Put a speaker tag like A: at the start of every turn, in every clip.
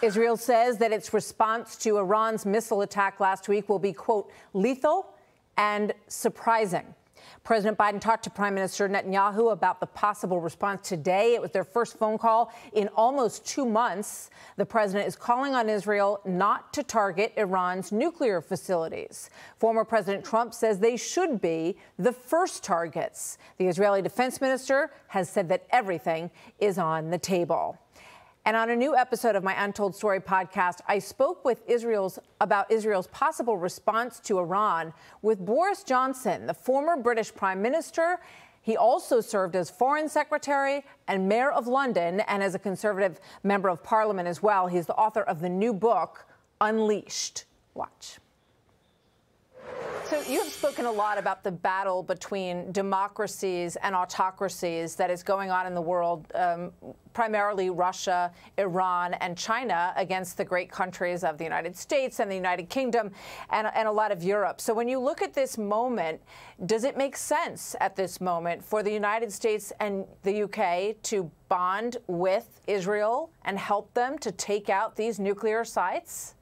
A: Israel says that its response to Iran's missile attack last week will be, quote, lethal and surprising. President Biden talked to Prime Minister Netanyahu about the possible response today. It was their first phone call in almost 2 months. The president is calling on Israel not to target Iran's nuclear facilities. Former President Trump says they should be the first targets. The Israeli defense minister has said that everything is on the table. And on a new episode of my Untold Story podcast, I spoke with about Israel's possible response to Iran with Boris Johnson, the former British Prime Minister. He also served as Foreign Secretary and Mayor of London, and as a Conservative Member of Parliament as well. He's the author of the new book, Unleashed. Watch. So you have spoken a lot about the battle between democracies and autocracies that is going on in the world, primarily Russia, Iran, and China, against the great countries of the United States and the United Kingdom and a lot of Europe. So when you look at this moment, does it make sense at this moment for the United States and the UK to bond with Israel and help them to take out these nuclear sites?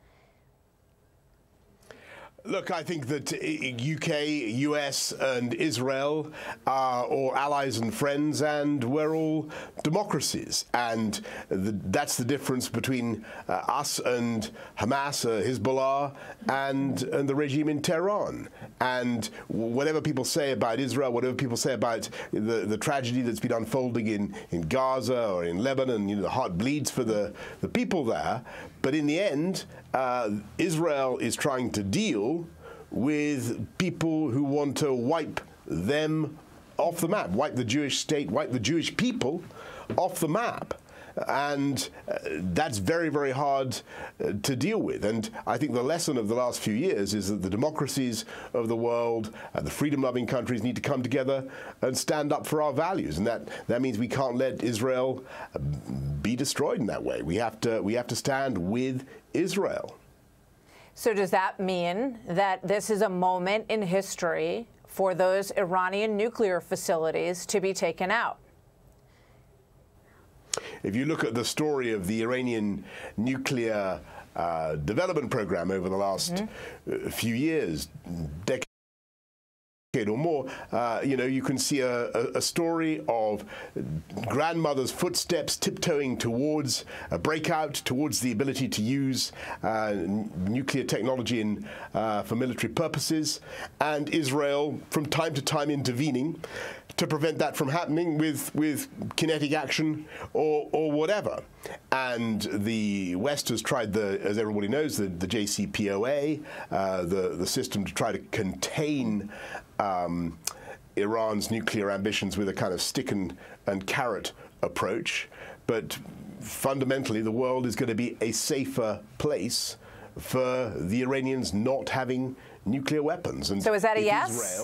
B: Look, I think that UK, US, and Israel are all allies and friends, and we're all democracies. And that's the difference between us and Hamas, Hezbollah, and the regime in Tehran. And whatever people say about Israel, whatever people say about the tragedy that's been unfolding in Gaza or in Lebanon, the heart bleeds for the people there. But in the end, Israel is trying to deal with people who want to wipe them off the map, wipe the Jewish state, wipe the Jewish people off the map. And that's very, very hard to deal with. And I think the lesson of the last few years is that the democracies of the world, the freedom-loving countries, need to come together and stand up for our values. And that means we can't let Israel be destroyed in that way. We have to stand with Israel.
A: So does that mean that this is a moment in history for those Iranian nuclear facilities to be taken out?
B: If you look at the story of the Iranian nuclear development program over the last few years, decade or more, you can see a story of grandmother's footsteps tiptoeing towards a breakout, towards the ability to use nuclear technology for military purposes, and Israel from time to time intervening to prevent that from happening with kinetic action or whatever. And the West has tried, as everybody knows, the JCPOA, the system to try to contain Iran's nuclear ambitions with a kind of stick and carrot approach. But fundamentally, the world is going to be a safer place for the Iranians not having nuclear weapons. And
A: so is that a yes?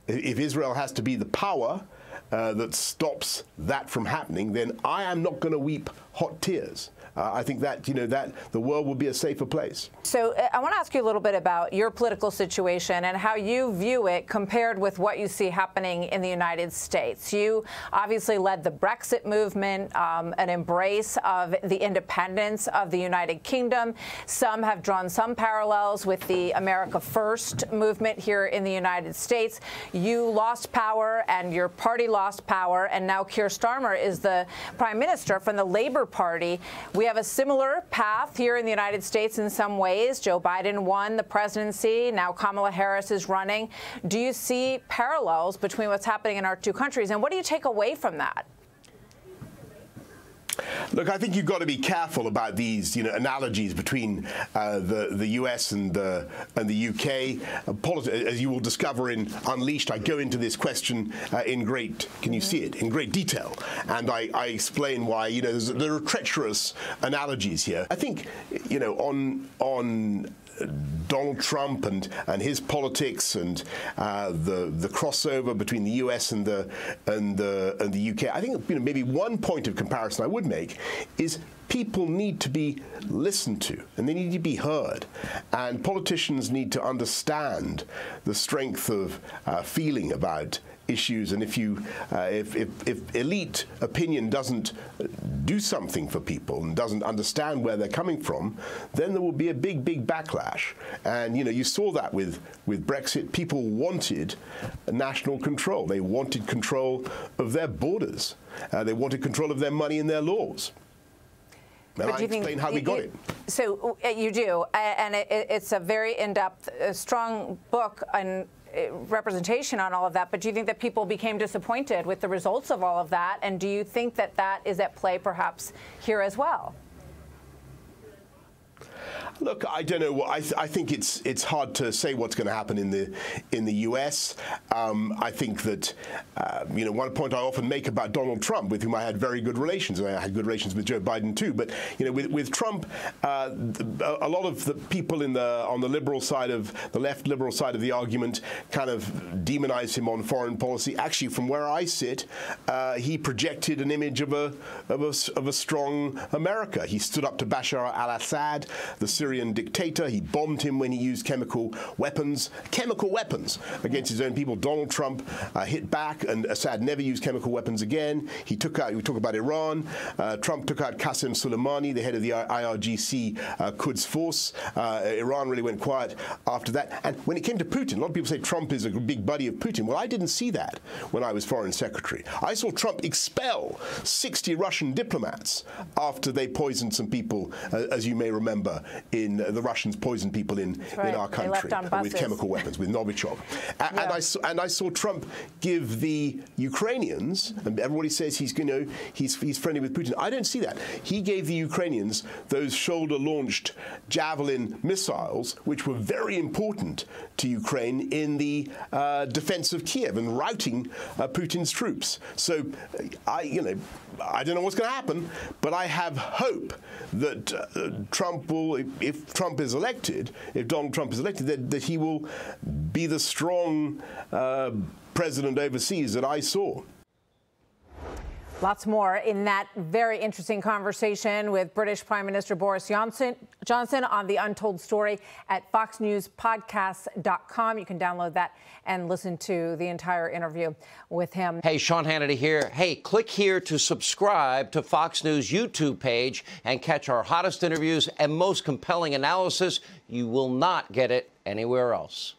B: If Israel has to be the power that stops that from happening, then I am not going to weep hot tears. I think that, that the world will be a safer place.
A: So I want to ask you a little bit about your political situation and how you view it compared with what you see happening in the United States. You obviously led the Brexit movement, an embrace of the independence of the United Kingdom. Some have drawn some parallels with the America First movement here in the United States. You lost power and your party lost power, and now Keir Starmer is the prime minister from the Labour Party. We have a similar path here in the United States in some ways. Joe Biden won the presidency. Now Kamala Harris is running. Do you see parallels between what's happening in our two countries? And what do you take away from that?
B: Look, I think you've got to be careful about these, analogies between the US and the UK. As you will discover in Unleashed, I go into this question in great detail, and I explain why there are treacherous analogies here. I think on Donald Trump and his politics and the crossover between the US and the UK. I think maybe one point of comparison I would make is people need to be listened to and they need to be heard, and politicians need to understand the strength of feeling about issues, and if elite opinion doesn't do something for people and doesn't understand where they're coming from, then there will be a big backlash. And you saw that with Brexit. People wanted national control. They wanted control of their borders. They wanted control of their money and their laws. And I explain how we got it.
A: So you do, and it's a very in-depth, strong book and representation on all of that. But do you think that people became disappointed with the results of all of that? And do you think that that is at play perhaps here as well?
B: Look, I don't know. I think it's hard to say what's going to happen in the U.S. I think that one point I often make about Donald Trump, with whom I had very good relations, and I had good relations with Joe Biden too. But with Trump, a lot of the people on the liberal side of the left liberal side of the argument kind of demonize him on foreign policy. Actually, from where I sit, he projected an image of a strong America. He stood up to Bashar al-Assad, the Syrian dictator. He bombed him when he used chemical weapons against his own people. Donald Trump hit back, and Assad never used chemical weapons again. We talk about Iran. Trump took out Qasem Soleimani, the head of the IRGC Quds force. Iran really went quiet after that. And when it came to Putin, a lot of people say Trump is a big buddy of Putin. Well, I didn't see that when I was foreign secretary. I saw Trump expel 60 Russian diplomats after they poisoned some people, as you may remember, the Russians poisoned people in our country with chemical weapons, with Novichok. And I saw Trump give the Ukrainians, and everybody says he's friendly with Putin. I don't see that. He gave the Ukrainians those shoulder-launched Javelin missiles, which were very important to Ukraine in the defense of Kiev and routing Putin's troops. So I don't know what's going to happen, but I have hope that Trump will, if Donald Trump is elected, that he will be the strong president overseas that I saw.
A: Lots more in that very interesting conversation with British Prime Minister Boris Johnson on The Untold Story at foxnewspodcasts.com. You can download that and listen to the entire interview with him.
C: Hey, Sean Hannity here. Hey, click here to subscribe to Fox News YouTube page and catch our hottest interviews and most compelling analysis. You will not get it anywhere else.